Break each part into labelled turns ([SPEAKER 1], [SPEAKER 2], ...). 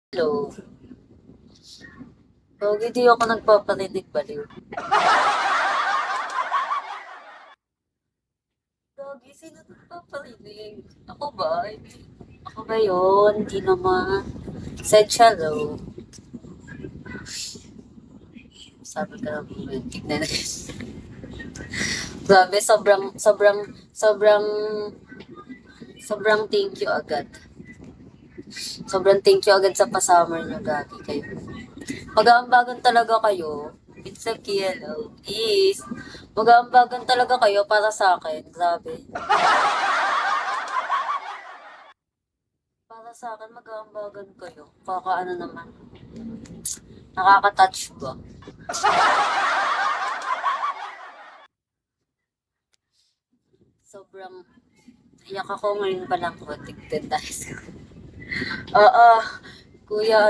[SPEAKER 1] Hello. Pogi, di ako nagpaparinig, baliw. Pogi, sino nagpaparinig? Ako ba? Ako ba yun? Hindi naman. Said hello. Sabi ka lang, tignan na. Grabe, sobrang thank you agad. Sobrang thank you agad sa pasummer nyo, gagi kayo. Mag-aambagan talaga kayo. It's a hello. Is. Mag-aambagan talaga kayo para sa akin. Grabe. Para sa akin, mag-aambagan kayo. Kakaano naman. Nakaka-touch ba? Sobrang iyak ako ngayon pa lang ko. Tignan tayo. Oo. Kuya,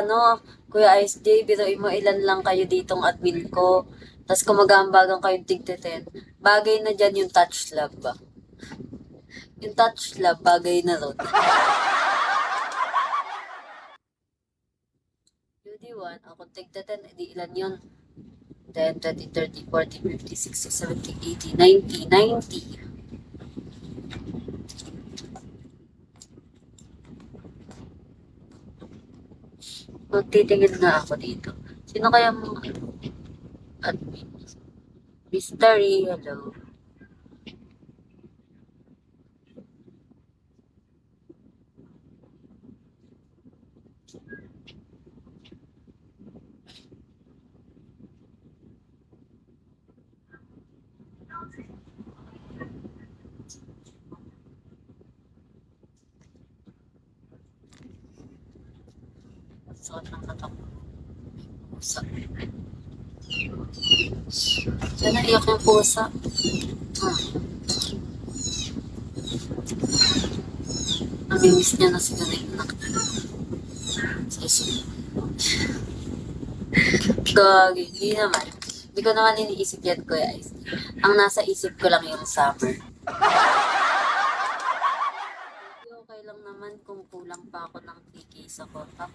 [SPEAKER 1] Kuya Ice J, biruin mo ilan lang kayo ditong admin ko. Tapos kung mag-aambagan kayong tig-10, bagay na dyan yung touch love ba? Yung touch love, bagay na ron. UD1, ako tig-10, edi ilan yun? 10, 20, 30, 40, 50, 60, 70, 80, 90, 90. Magtitingin nga ako dito. Sino kaya mga admin? Mystery, hello. Suot ng katok. Pusa. Diyan naiyak yung pusa. Namimiss niya na siguro yung anak. Sa isip. Gagi, hindi naman. Hindi ko naman iniisip yan, Kuya Ice. Ang nasa isip ko lang yung summer. Okay lang naman kung kulang pa ako ng 3K sa kontak.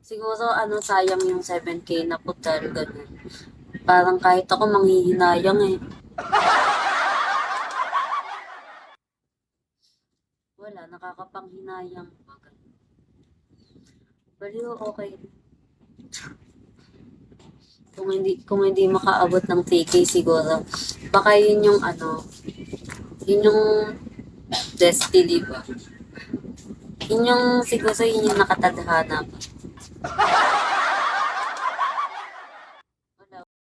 [SPEAKER 1] Siguro, sayang yung 7K na putal, ganun. Parang kahit ako manghihinayang eh. Wala, nakakapanghinayang. Baliw, okay. Kung hindi makaabot ng 3K siguro, baka yun yung yun yung destiny ba? Yun yung siguro yun yung nakatadhana ba?